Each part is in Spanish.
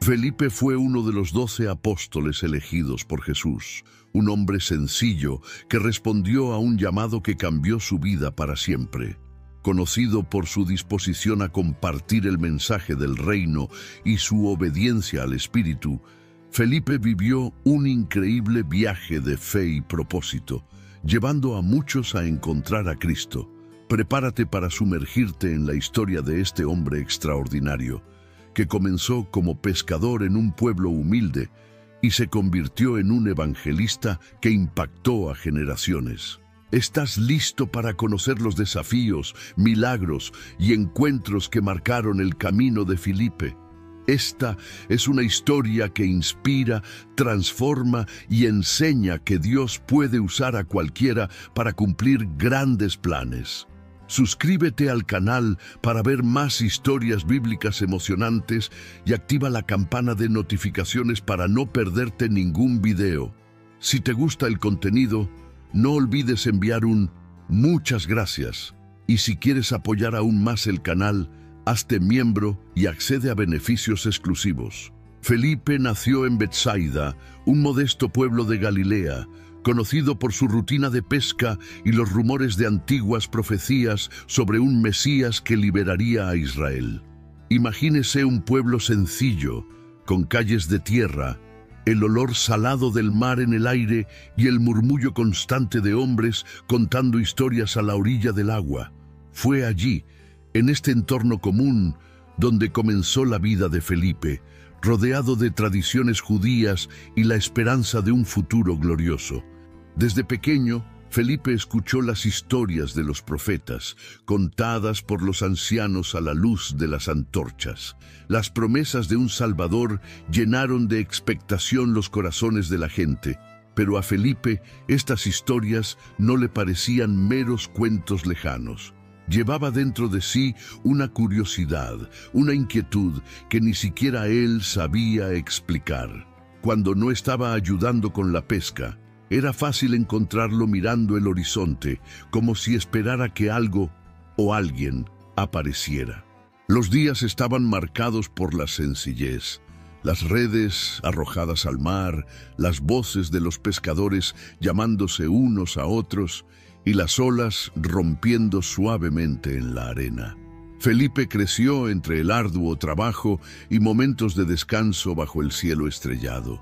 Felipe fue uno de los 12 apóstoles elegidos por Jesús, un hombre sencillo que respondió a un llamado que cambió su vida para siempre. Conocido por su disposición a compartir el mensaje del reino y su obediencia al Espíritu, Felipe vivió un increíble viaje de fe y propósito, llevando a muchos a encontrar a Cristo. Prepárate para sumergirte en la historia de este hombre extraordinario, que comenzó como pescador en un pueblo humilde y se convirtió en un evangelista que impactó a generaciones. ¿Estás listo para conocer los desafíos, milagros y encuentros que marcaron el camino de Felipe? Esta es una historia que inspira, transforma y enseña que Dios puede usar a cualquiera para cumplir grandes planes. Suscríbete al canal para ver más historias bíblicas emocionantes y activa la campana de notificaciones para no perderte ningún video. Si te gusta el contenido, no olvides enviar un muchas gracias. Y si quieres apoyar aún más el canal, hazte miembro y accede a beneficios exclusivos. Felipe nació en Betsaida, un modesto pueblo de Galilea, conocido por su rutina de pesca y los rumores de antiguas profecías sobre un Mesías que liberaría a Israel. Imagínese un pueblo sencillo, con calles de tierra, el olor salado del mar en el aire y el murmullo constante de hombres contando historias a la orilla del agua. Fue allí, en este entorno común, donde comenzó la vida de Felipe, rodeado de tradiciones judías y la esperanza de un futuro glorioso. Desde pequeño, Felipe escuchó las historias de los profetas, contadas por los ancianos a la luz de las antorchas. Las promesas de un Salvador llenaron de expectación los corazones de la gente, pero a Felipe estas historias no le parecían meros cuentos lejanos. Llevaba dentro de sí una curiosidad, una inquietud que ni siquiera él sabía explicar. Cuando no estaba ayudando con la pesca, era fácil encontrarlo mirando el horizonte, como si esperara que algo o alguien apareciera. Los días estaban marcados por la sencillez. Las redes arrojadas al mar, las voces de los pescadores llamándose unos a otros y las olas rompiendo suavemente en la arena. Felipe creció entre el arduo trabajo y momentos de descanso bajo el cielo estrellado,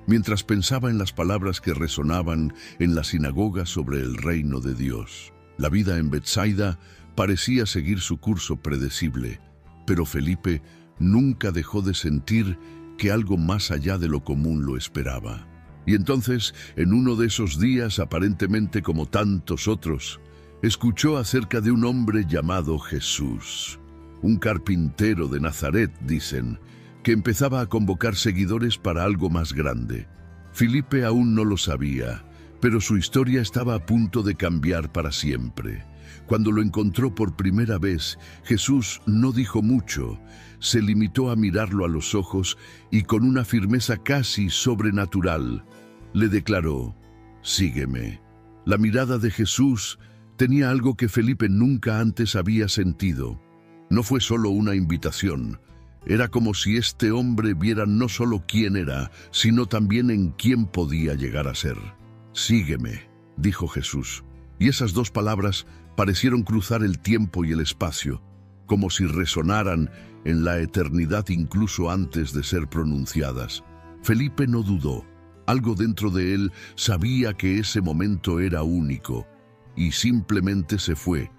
mientras pensaba en las palabras que resonaban en la sinagoga sobre el reino de Dios. La vida en Betsaida parecía seguir su curso predecible, pero Felipe nunca dejó de sentir que algo más allá de lo común lo esperaba. Y entonces, en uno de esos días, aparentemente como tantos otros, escuchó acerca de un hombre llamado Jesús, un carpintero de Nazaret, dicen, que empezaba a convocar seguidores para algo más grande. Felipe aún no lo sabía, pero su historia estaba a punto de cambiar para siempre. Cuando lo encontró por primera vez, Jesús no dijo mucho, se limitó a mirarlo a los ojos y con una firmeza casi sobrenatural, le declaró, «Sígueme». La mirada de Jesús tenía algo que Felipe nunca antes había sentido. No fue solo una invitación. Era como si este hombre viera no solo quién era, sino también en quién podía llegar a ser. «Sígueme», dijo Jesús, y esas dos palabras parecieron cruzar el tiempo y el espacio, como si resonaran en la eternidad incluso antes de ser pronunciadas. Felipe no dudó. Algo dentro de él sabía que ese momento era único, y simplemente se fue,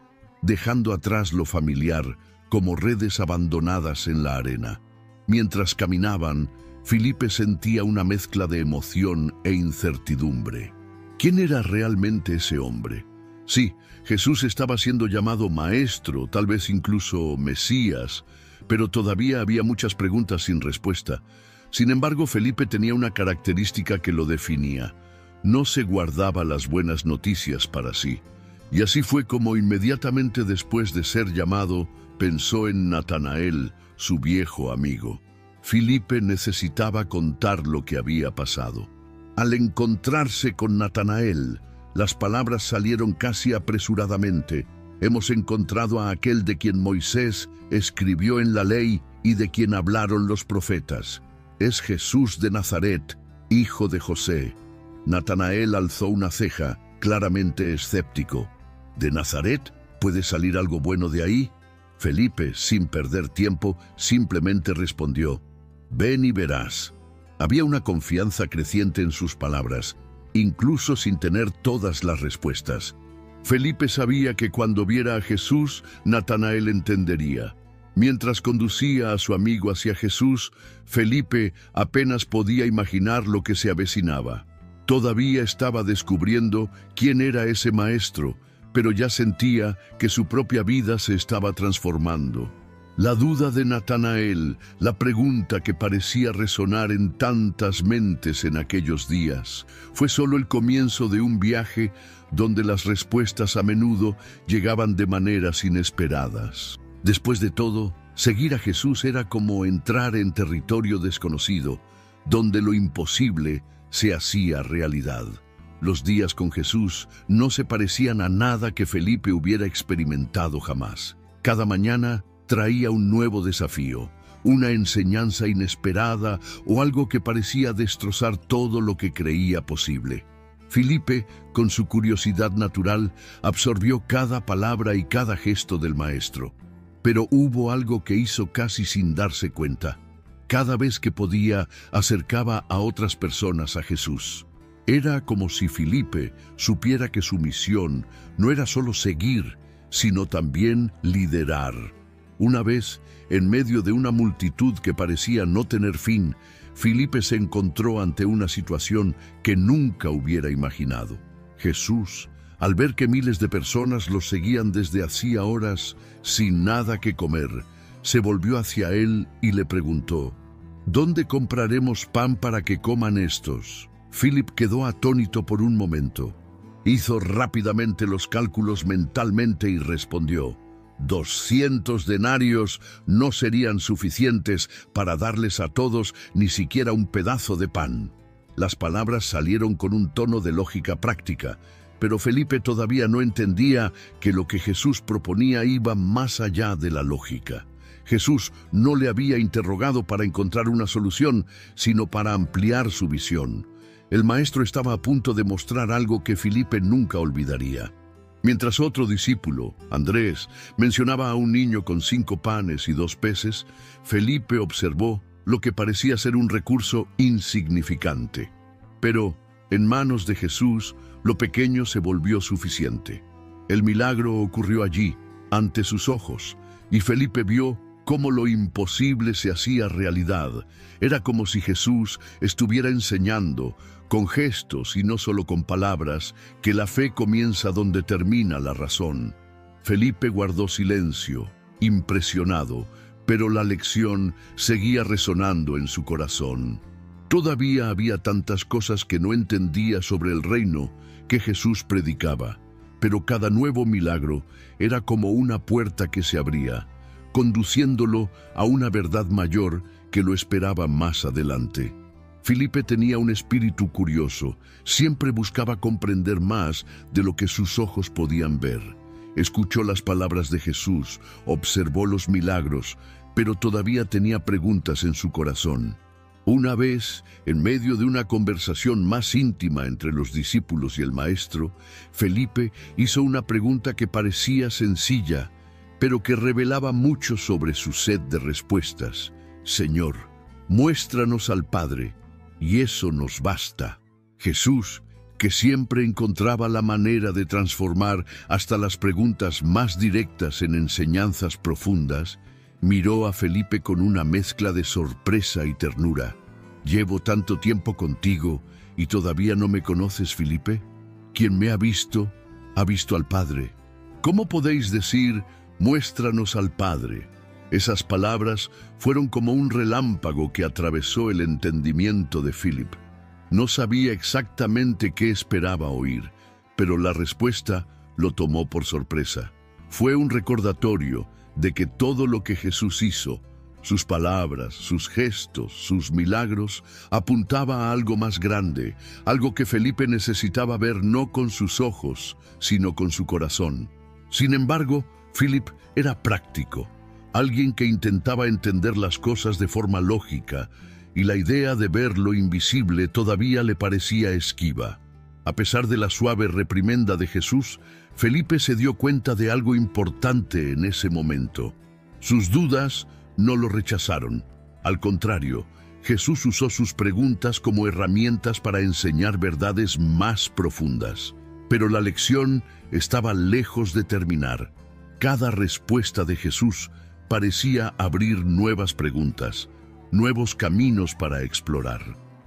dejando atrás lo familiar, como redes abandonadas en la arena. Mientras caminaban, Felipe sentía una mezcla de emoción e incertidumbre. ¿Quién era realmente ese hombre? Sí, Jesús estaba siendo llamado Maestro, tal vez incluso Mesías, pero todavía había muchas preguntas sin respuesta. Sin embargo, Felipe tenía una característica que lo definía. No se guardaba las buenas noticias para sí. Y así fue como inmediatamente después de ser llamado, pensó en Natanael, su viejo amigo. Felipe necesitaba contar lo que había pasado. Al encontrarse con Natanael, las palabras salieron casi apresuradamente. Hemos encontrado a aquel de quien Moisés escribió en la ley y de quien hablaron los profetas. Es Jesús de Nazaret, hijo de José. Natanael alzó una ceja, claramente escéptico. ¿De Nazaret? ¿Puede salir algo bueno de ahí? Felipe, sin perder tiempo, simplemente respondió: ven y verás. Había una confianza creciente en sus palabras, incluso sin tener todas las respuestas. Felipe sabía que cuando viera a Jesús, Natanael entendería. Mientras conducía a su amigo hacia Jesús, Felipe apenas podía imaginar lo que se avecinaba. Todavía estaba descubriendo quién era ese maestro, pero ya sentía que su propia vida se estaba transformando. La duda de Natanael, la pregunta que parecía resonar en tantas mentes en aquellos días, fue solo el comienzo de un viaje donde las respuestas a menudo llegaban de maneras inesperadas. Después de todo, seguir a Jesús era como entrar en territorio desconocido, donde lo imposible se hacía realidad. Los días con Jesús no se parecían a nada que Felipe hubiera experimentado jamás. Cada mañana traía un nuevo desafío, una enseñanza inesperada o algo que parecía destrozar todo lo que creía posible. Felipe, con su curiosidad natural, absorbió cada palabra y cada gesto del maestro. Pero hubo algo que hizo casi sin darse cuenta. Cada vez que podía, acercaba a otras personas a Jesús. Era como si Felipe supiera que su misión no era solo seguir, sino también liderar. Una vez, en medio de una multitud que parecía no tener fin, Felipe se encontró ante una situación que nunca hubiera imaginado. Jesús, al ver que miles de personas los seguían desde hacía horas sin nada que comer, se volvió hacia él y le preguntó: ¿dónde compraremos pan para que coman estos? Philip quedó atónito por un momento. Hizo rápidamente los cálculos mentalmente y respondió: 200 denarios no serían suficientes para darles a todos ni siquiera un pedazo de pan. Las palabras salieron con un tono de lógica práctica, pero Felipe todavía no entendía que lo que Jesús proponía iba más allá de la lógica. Jesús no le había interrogado para encontrar una solución, sino para ampliar su visión. El maestro estaba a punto de mostrar algo que Felipe nunca olvidaría. Mientras otro discípulo, Andrés, mencionaba a un niño con 5 panes y 2 peces, Felipe observó lo que parecía ser un recurso insignificante. Pero, en manos de Jesús, lo pequeño se volvió suficiente. El milagro ocurrió allí, ante sus ojos, y Felipe vio cómo lo imposible se hacía realidad. Era como si Jesús estuviera enseñando, con gestos y no solo con palabras, que la fe comienza donde termina la razón. Felipe guardó silencio, impresionado, pero la lección seguía resonando en su corazón. Todavía había tantas cosas que no entendía sobre el reino que Jesús predicaba, pero cada nuevo milagro era como una puerta que se abría, conduciéndolo a una verdad mayor que lo esperaba más adelante. Felipe tenía un espíritu curioso, siempre buscaba comprender más de lo que sus ojos podían ver. Escuchó las palabras de Jesús, observó los milagros, pero todavía tenía preguntas en su corazón. Una vez, en medio de una conversación más íntima entre los discípulos y el maestro, Felipe hizo una pregunta que parecía sencilla, pero que revelaba mucho sobre su sed de respuestas. Señor, muéstranos al Padre, y eso nos basta. Jesús, que siempre encontraba la manera de transformar hasta las preguntas más directas en enseñanzas profundas, miró a Felipe con una mezcla de sorpresa y ternura. ¿Llevo tanto tiempo contigo y todavía no me conoces, Felipe? Quien me ha visto al Padre. ¿Cómo podéis decir, muéstranos al Padre? Esas palabras fueron como un relámpago que atravesó el entendimiento de Philip. No sabía exactamente qué esperaba oír, pero la respuesta lo tomó por sorpresa. Fue un recordatorio de que todo lo que Jesús hizo, sus palabras, sus gestos, sus milagros, apuntaba a algo más grande, algo que Felipe necesitaba ver no con sus ojos, sino con su corazón. Sin embargo, Philip era práctico, alguien que intentaba entender las cosas de forma lógica, y la idea de ver lo invisible todavía le parecía esquiva. A pesar de la suave reprimenda de Jesús, Felipe se dio cuenta de algo importante en ese momento. Sus dudas no lo rechazaron. Al contrario, Jesús usó sus preguntas como herramientas para enseñar verdades más profundas. Pero la lección estaba lejos de terminar. Cada respuesta de Jesús parecía abrir nuevas preguntas, nuevos caminos para explorar.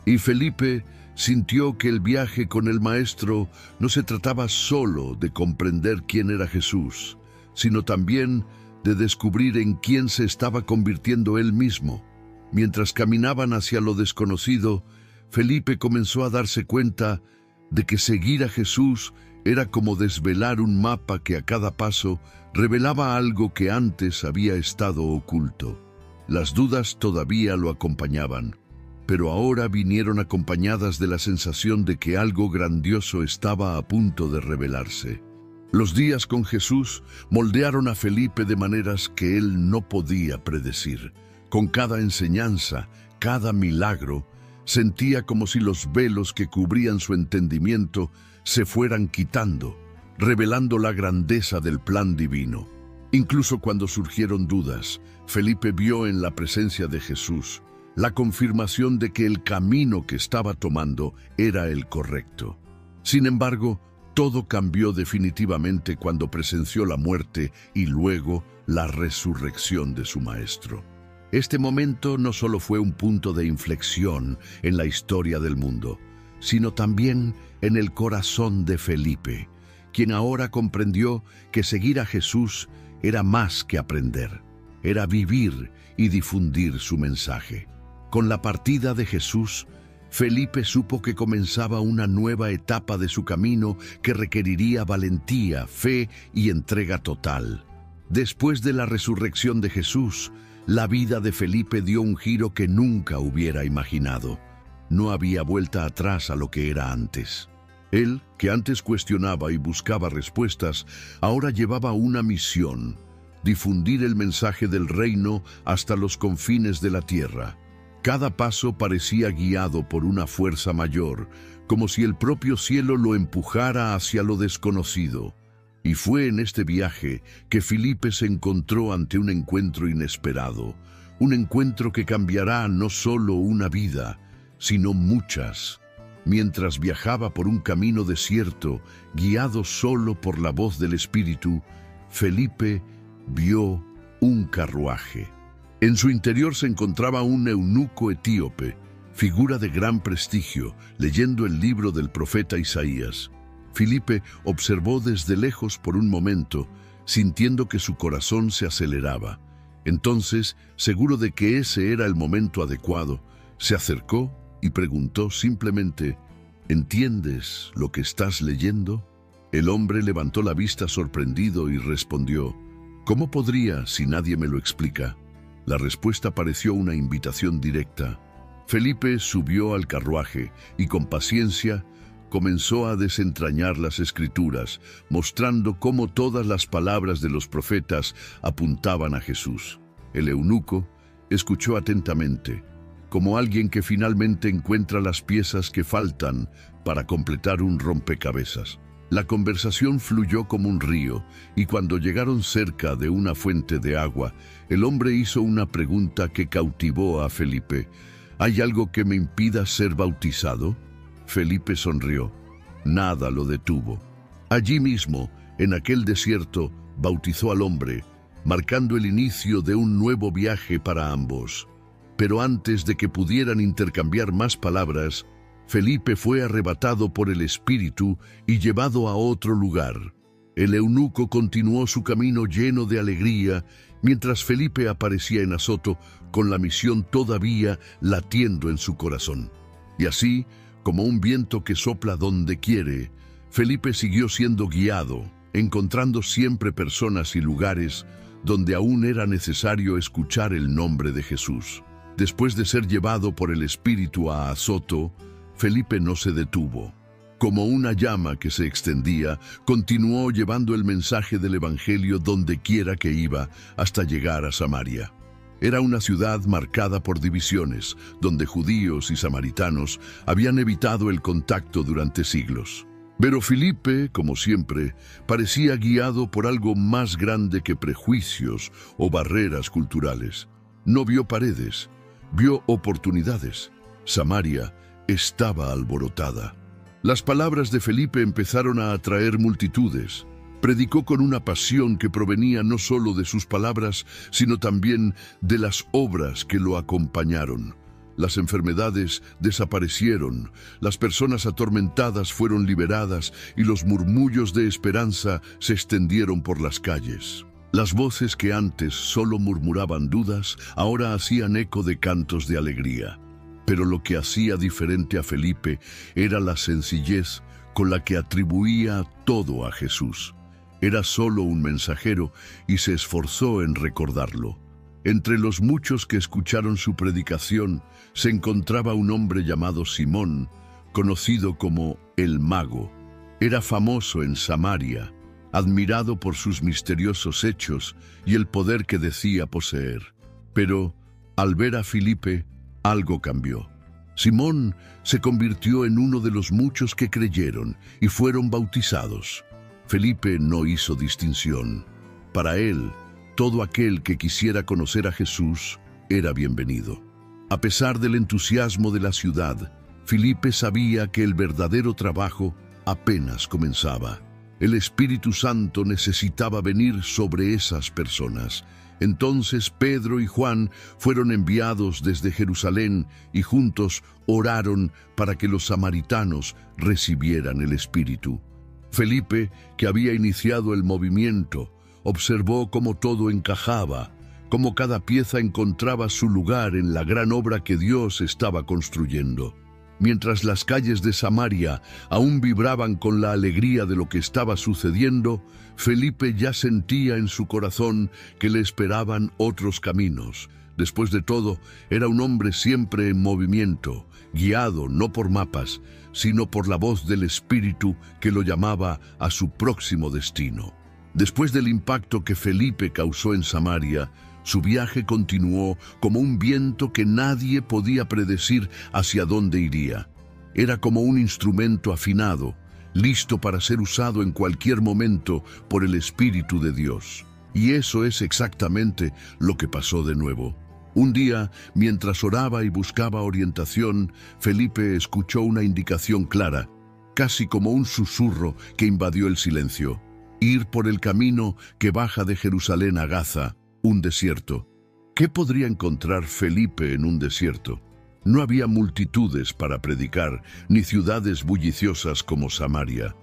Y Felipe sintió que el viaje con el Maestro no se trataba solo de comprender quién era Jesús, sino también de descubrir en quién se estaba convirtiendo él mismo. Mientras caminaban hacia lo desconocido, Felipe comenzó a darse cuenta de que seguir a Jesús era como desvelar un mapa que a cada paso revelaba algo que antes había estado oculto. Las dudas todavía lo acompañaban, pero ahora vinieron acompañadas de la sensación de que algo grandioso estaba a punto de revelarse. Los días con Jesús moldearon a Felipe de maneras que él no podía predecir. Con cada enseñanza, cada milagro, sentía como si los velos que cubrían su entendimiento se fueran quitando, revelando la grandeza del plan divino. Incluso cuando surgieron dudas, Felipe vio en la presencia de Jesús la confirmación de que el camino que estaba tomando era el correcto. Sin embargo, todo cambió definitivamente cuando presenció la muerte y luego la resurrección de su Maestro. Este momento no solo fue un punto de inflexión en la historia del mundo, sino también en el corazón de Felipe, quien ahora comprendió que seguir a Jesús era más que aprender, era vivir y difundir su mensaje. Con la partida de Jesús, Felipe supo que comenzaba una nueva etapa de su camino que requeriría valentía, fe y entrega total. Después de la resurrección de Jesús, la vida de Felipe dio un giro que nunca hubiera imaginado. No había vuelta atrás a lo que era antes. Él, que antes cuestionaba y buscaba respuestas, ahora llevaba una misión: difundir el mensaje del reino hasta los confines de la tierra. Cada paso parecía guiado por una fuerza mayor, como si el propio cielo lo empujara hacia lo desconocido. Y fue en este viaje que Felipe se encontró ante un encuentro inesperado, un encuentro que cambiará no solo una vida, sino muchas. Mientras viajaba por un camino desierto, guiado solo por la voz del Espíritu, Felipe vio un carruaje. En su interior se encontraba un eunuco etíope, figura de gran prestigio, leyendo el libro del profeta Isaías. Felipe observó desde lejos por un momento, sintiendo que su corazón se aceleraba. Entonces, seguro de que ese era el momento adecuado, se acercó y preguntó simplemente: ¿entiendes lo que estás leyendo? El hombre levantó la vista sorprendido y respondió: ¿cómo podría si nadie me lo explica? La respuesta pareció una invitación directa. Felipe subió al carruaje y con paciencia comenzó a desentrañar las Escrituras, mostrando cómo todas las palabras de los profetas apuntaban a Jesús. El eunuco escuchó atentamente, como alguien que finalmente encuentra las piezas que faltan para completar un rompecabezas. La conversación fluyó como un río, y cuando llegaron cerca de una fuente de agua, el hombre hizo una pregunta que cautivó a Felipe. ¿Hay algo que me impida ser bautizado? Felipe sonrió. Nada lo detuvo. Allí mismo, en aquel desierto, bautizó al hombre, marcando el inicio de un nuevo viaje para ambos. Pero antes de que pudieran intercambiar más palabras, Felipe fue arrebatado por el Espíritu y llevado a otro lugar. El eunuco continuó su camino lleno de alegría, mientras Felipe aparecía en Azoto con la misión todavía latiendo en su corazón. Y así, como un viento que sopla donde quiere, Felipe siguió siendo guiado, encontrando siempre personas y lugares donde aún era necesario escuchar el nombre de Jesús. Después de ser llevado por el Espíritu a Azoto, Felipe no se detuvo. Como una llama que se extendía, continuó llevando el mensaje del Evangelio donde quiera que iba, hasta llegar a Samaria. Era una ciudad marcada por divisiones, donde judíos y samaritanos habían evitado el contacto durante siglos. Pero Felipe, como siempre, parecía guiado por algo más grande que prejuicios o barreras culturales. No vio paredes, vio oportunidades. Samaria estaba alborotada. Las palabras de Felipe empezaron a atraer multitudes. Predicó con una pasión que provenía no solo de sus palabras, sino también de las obras que lo acompañaron. Las enfermedades desaparecieron, las personas atormentadas fueron liberadas y los murmullos de esperanza se extendieron por las calles. Las voces que antes solo murmuraban dudas, ahora hacían eco de cantos de alegría. Pero lo que hacía diferente a Felipe era la sencillez con la que atribuía todo a Jesús. Era solo un mensajero y se esforzó en recordarlo. Entre los muchos que escucharon su predicación se encontraba un hombre llamado Simón, conocido como el Mago. Era famoso en Samaria, admirado por sus misteriosos hechos y el poder que decía poseer. Pero, al ver a Felipe, algo cambió. Simón se convirtió en uno de los muchos que creyeron y fueron bautizados. Felipe no hizo distinción. Para él, todo aquel que quisiera conocer a Jesús era bienvenido. A pesar del entusiasmo de la ciudad, Felipe sabía que el verdadero trabajo apenas comenzaba. El Espíritu Santo necesitaba venir sobre esas personas. Entonces Pedro y Juan fueron enviados desde Jerusalén y juntos oraron para que los samaritanos recibieran el Espíritu. Felipe, que había iniciado el movimiento, observó cómo todo encajaba, cómo cada pieza encontraba su lugar en la gran obra que Dios estaba construyendo. Mientras las calles de Samaria aún vibraban con la alegría de lo que estaba sucediendo, Felipe ya sentía en su corazón que le esperaban otros caminos. Después de todo, era un hombre siempre en movimiento, guiado no por mapas, sino por la voz del Espíritu que lo llamaba a su próximo destino. Después del impacto que Felipe causó en Samaria, su viaje continuó como un viento que nadie podía predecir hacia dónde iría. Era como un instrumento afinado, listo para ser usado en cualquier momento por el Espíritu de Dios. Y eso es exactamente lo que pasó de nuevo. Un día, mientras oraba y buscaba orientación, Felipe escuchó una indicación clara, casi como un susurro que invadió el silencio. Ir por el camino que baja de Jerusalén a Gaza, un desierto. ¿Qué podría encontrar Felipe en un desierto? No había multitudes para predicar, ni ciudades bulliciosas como Samaria.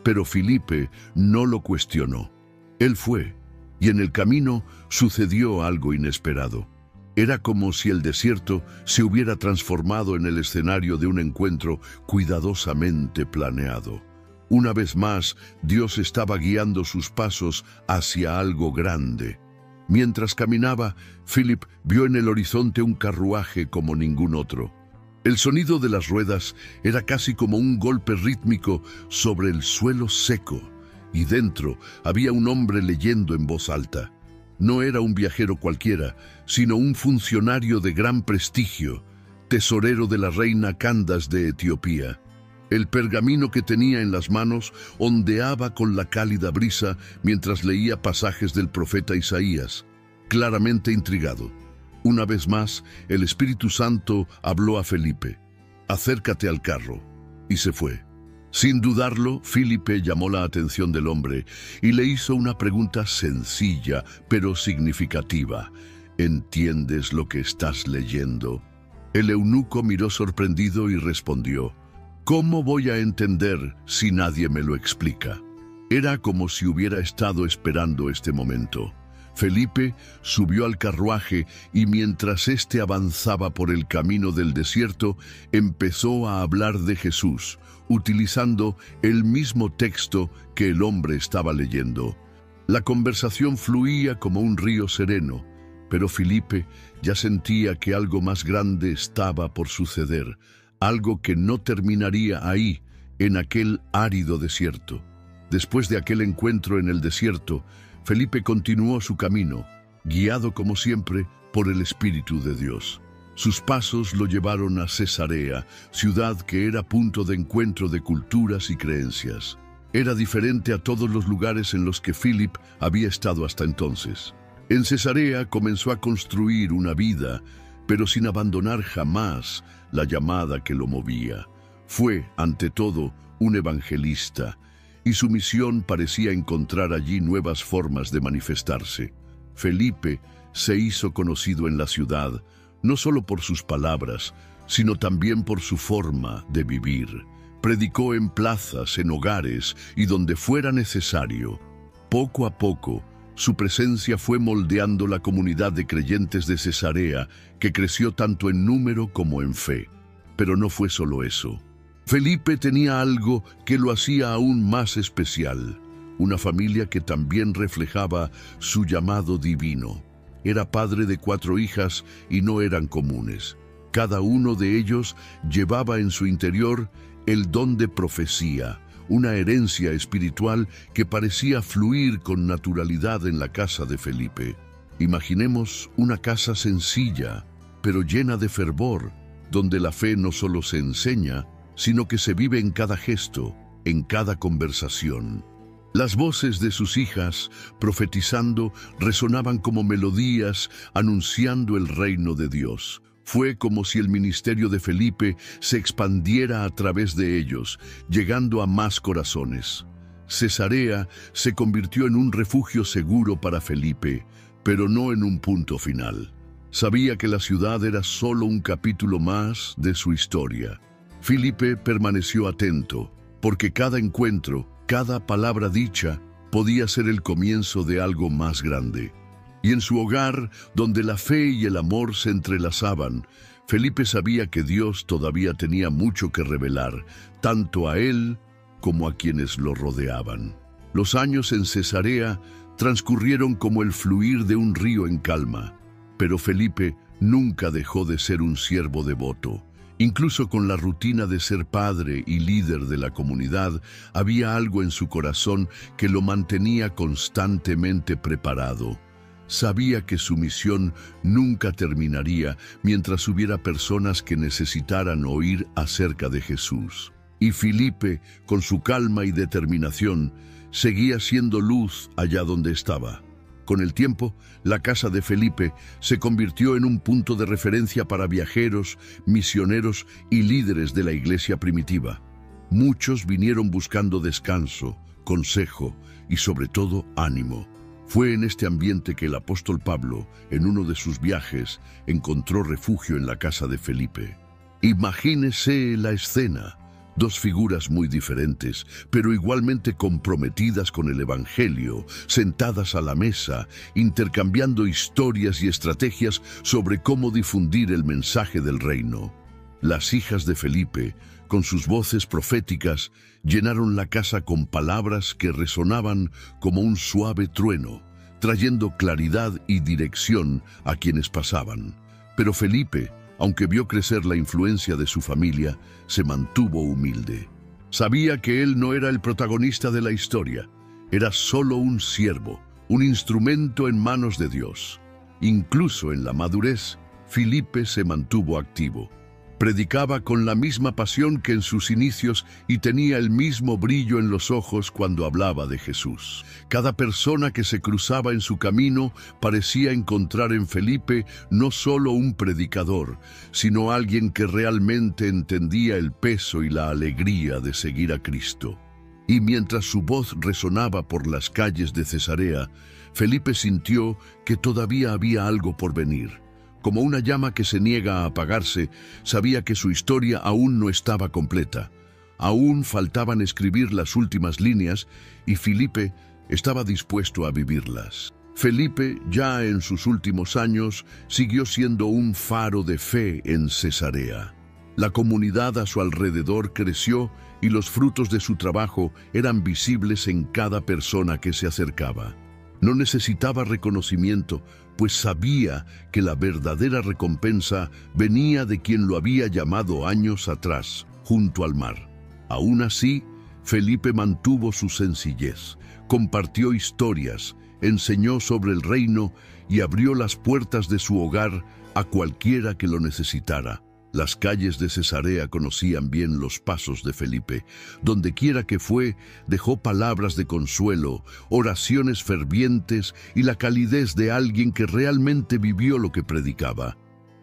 Pero Felipe no lo cuestionó. Él fue, y en el camino sucedió algo inesperado. Era como si el desierto se hubiera transformado en el escenario de un encuentro cuidadosamente planeado. Una vez más, Dios estaba guiando sus pasos hacia algo grande. Mientras caminaba, Philip vio en el horizonte un carruaje como ningún otro. El sonido de las ruedas era casi como un golpe rítmico sobre el suelo seco, y dentro había un hombre leyendo en voz alta. No era un viajero cualquiera, sino un funcionario de gran prestigio, tesorero de la reina Candace de Etiopía. El pergamino que tenía en las manos ondeaba con la cálida brisa mientras leía pasajes del profeta Isaías, claramente intrigado. Una vez más, el Espíritu Santo habló a Felipe: «Acércate al carro», y se fue. Sin dudarlo, Felipe llamó la atención del hombre y le hizo una pregunta sencilla, pero significativa. «¿Entiendes lo que estás leyendo?». El eunuco miró sorprendido y respondió: «¿Cómo voy a entender si nadie me lo explica?». Era como si hubiera estado esperando este momento. Felipe subió al carruaje y mientras éste avanzaba por el camino del desierto, empezó a hablar de Jesús, utilizando el mismo texto que el hombre estaba leyendo. La conversación fluía como un río sereno, pero Felipe ya sentía que algo más grande estaba por suceder, algo que no terminaría ahí, en aquel árido desierto. Después de aquel encuentro en el desierto, Felipe continuó su camino, guiado como siempre por el Espíritu de Dios. Sus pasos lo llevaron a Cesarea, ciudad que era punto de encuentro de culturas y creencias. Era diferente a todos los lugares en los que Philip había estado hasta entonces. En Cesarea comenzó a construir una vida, pero sin abandonar jamás la llamada que lo movía. Fue, ante todo, un evangelista, y su misión parecía encontrar allí nuevas formas de manifestarse. Felipe se hizo conocido en la ciudad, no solo por sus palabras, sino también por su forma de vivir. Predicó en plazas, en hogares y donde fuera necesario. Poco a poco, su presencia fue moldeando la comunidad de creyentes de Cesarea, que creció tanto en número como en fe. Pero no fue solo eso. Felipe tenía algo que lo hacía aún más especial, una familia que también reflejaba su llamado divino. Era padre de 4 hijas y no eran comunes. Cada uno de ellos llevaba en su interior el don de profecía, una herencia espiritual que parecía fluir con naturalidad en la casa de Felipe. Imaginemos una casa sencilla, pero llena de fervor, donde la fe no solo se enseña, sino que se vive en cada gesto, en cada conversación. Las voces de sus hijas, profetizando, resonaban como melodías anunciando el reino de Dios. Fue como si el ministerio de Felipe se expandiera a través de ellos, llegando a más corazones. Cesarea se convirtió en un refugio seguro para Felipe, pero no en un punto final. Sabía que la ciudad era solo un capítulo más de su historia. Felipe permaneció atento, porque cada encuentro, cada palabra dicha, podía ser el comienzo de algo más grande. Y en su hogar, donde la fe y el amor se entrelazaban, Felipe sabía que Dios todavía tenía mucho que revelar, tanto a él como a quienes lo rodeaban. Los años en Cesarea transcurrieron como el fluir de un río en calma, pero Felipe nunca dejó de ser un siervo devoto. Incluso con la rutina de ser padre y líder de la comunidad, había algo en su corazón que lo mantenía constantemente preparado. Sabía que su misión nunca terminaría mientras hubiera personas que necesitaran oír acerca de Jesús. Y Felipe, con su calma y determinación, seguía siendo luz allá donde estaba. Con el tiempo, la casa de Felipe se convirtió en un punto de referencia para viajeros, misioneros y líderes de la iglesia primitiva. Muchos vinieron buscando descanso, consejo y sobre todo ánimo. Fue en este ambiente que el apóstol Pablo, en uno de sus viajes, encontró refugio en la casa de Felipe. Imagínese la escena. 2 figuras muy diferentes, pero igualmente comprometidas con el Evangelio, sentadas a la mesa, intercambiando historias y estrategias sobre cómo difundir el mensaje del reino. Las hijas de Felipe, con sus voces proféticas, llenaron la casa con palabras que resonaban como un suave trueno, trayendo claridad y dirección a quienes pasaban. Pero Felipe, aunque vio crecer la influencia de su familia, se mantuvo humilde. Sabía que él no era el protagonista de la historia, era solo un siervo, un instrumento en manos de Dios. Incluso en la madurez, Felipe se mantuvo activo. Predicaba con la misma pasión que en sus inicios y tenía el mismo brillo en los ojos cuando hablaba de Jesús. Cada persona que se cruzaba en su camino parecía encontrar en Felipe no solo un predicador, sino alguien que realmente entendía el peso y la alegría de seguir a Cristo. Y mientras su voz resonaba por las calles de Cesarea, Felipe sintió que todavía había algo por venir. Como una llama que se niega a apagarse, sabía que su historia aún no estaba completa. Aún faltaban escribir las últimas líneas y Felipe estaba dispuesto a vivirlas. Felipe, ya en sus últimos años, siguió siendo un faro de fe en Cesarea. La comunidad a su alrededor creció y los frutos de su trabajo eran visibles en cada persona que se acercaba. No necesitaba reconocimiento, pues sabía que la verdadera recompensa venía de quien lo había llamado años atrás, junto al mar. Aún así, Felipe mantuvo su sencillez, compartió historias, enseñó sobre el reino y abrió las puertas de su hogar a cualquiera que lo necesitara. Las calles de Cesarea conocían bien los pasos de Felipe. Dondequiera que fue, dejó palabras de consuelo, oraciones fervientes y la calidez de alguien que realmente vivió lo que predicaba.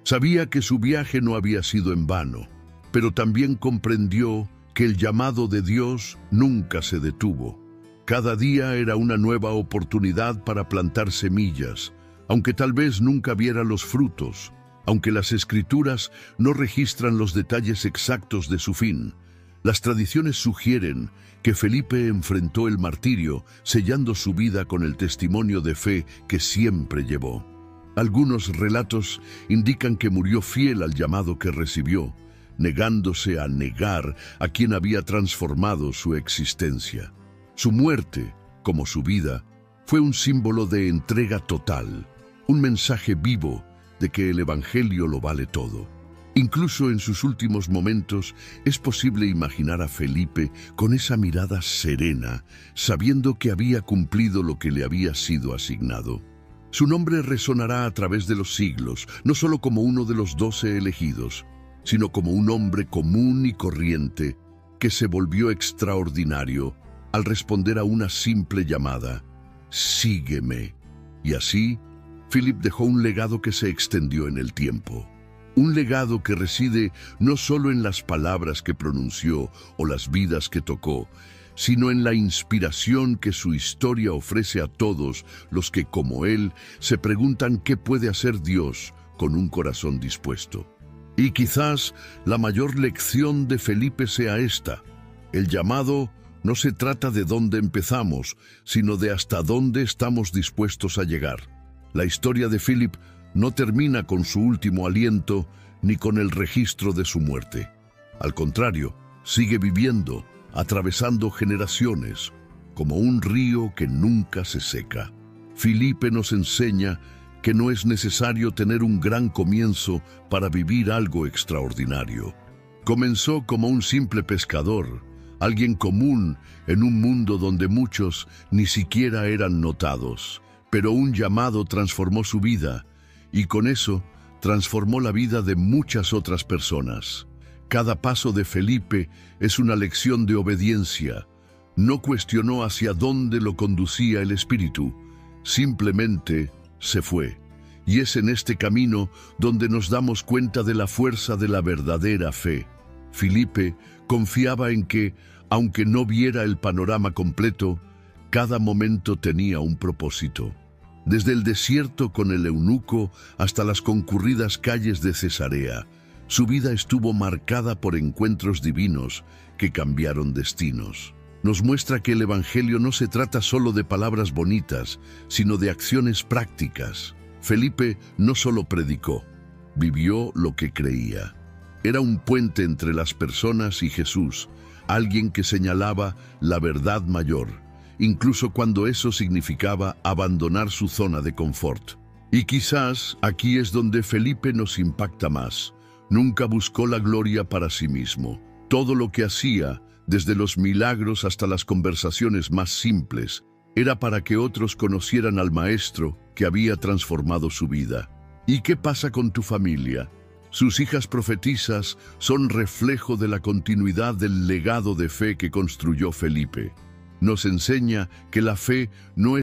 Sabía que su viaje no había sido en vano, pero también comprendió que el llamado de Dios nunca se detuvo. Cada día era una nueva oportunidad para plantar semillas, aunque tal vez nunca viera los frutos. Aunque las Escrituras no registran los detalles exactos de su fin, las tradiciones sugieren que Felipe enfrentó el martirio, sellando su vida con el testimonio de fe que siempre llevó. Algunos relatos indican que murió fiel al llamado que recibió, negándose a negar a quien había transformado su existencia. Su muerte, como su vida, fue un símbolo de entrega total, un mensaje vivo de que el Evangelio lo vale todo. Incluso en sus últimos momentos es posible imaginar a Felipe con esa mirada serena, sabiendo que había cumplido lo que le había sido asignado. Su nombre resonará a través de los siglos, no solo como uno de los 12 elegidos, sino como un hombre común y corriente que se volvió extraordinario al responder a una simple llamada: «Sígueme». Y así, Philip dejó un legado que se extendió en el tiempo. Un legado que reside no solo en las palabras que pronunció o las vidas que tocó, sino en la inspiración que su historia ofrece a todos los que, como él, se preguntan qué puede hacer Dios con un corazón dispuesto. Y quizás la mayor lección de Felipe sea esta: el llamado no se trata de dónde empezamos, sino de hasta dónde estamos dispuestos a llegar. La historia de Philip no termina con su último aliento ni con el registro de su muerte. Al contrario, sigue viviendo, atravesando generaciones, como un río que nunca se seca. Felipe nos enseña que no es necesario tener un gran comienzo para vivir algo extraordinario. Comenzó como un simple pescador, alguien común en un mundo donde muchos ni siquiera eran notados. Pero un llamado transformó su vida, y con eso transformó la vida de muchas otras personas. Cada paso de Felipe es una lección de obediencia. No cuestionó hacia dónde lo conducía el Espíritu, simplemente se fue. Y es en este camino donde nos damos cuenta de la fuerza de la verdadera fe. Felipe confiaba en que, aunque no viera el panorama completo, cada momento tenía un propósito. Desde el desierto con el eunuco hasta las concurridas calles de Cesarea, su vida estuvo marcada por encuentros divinos que cambiaron destinos. Nos muestra que el Evangelio no se trata solo de palabras bonitas, sino de acciones prácticas. Felipe no solo predicó, vivió lo que creía. Era un puente entre las personas y Jesús, alguien que señalaba la verdad mayor, incluso cuando eso significaba abandonar su zona de confort. Y quizás aquí es donde Felipe nos impacta más. Nunca buscó la gloria para sí mismo. Todo lo que hacía, desde los milagros hasta las conversaciones más simples, era para que otros conocieran al Maestro que había transformado su vida. ¿Y qué pasa con tu familia? Sus hijas profetisas son reflejo de la continuidad del legado de fe que construyó Felipe. Nos enseña que la fe no es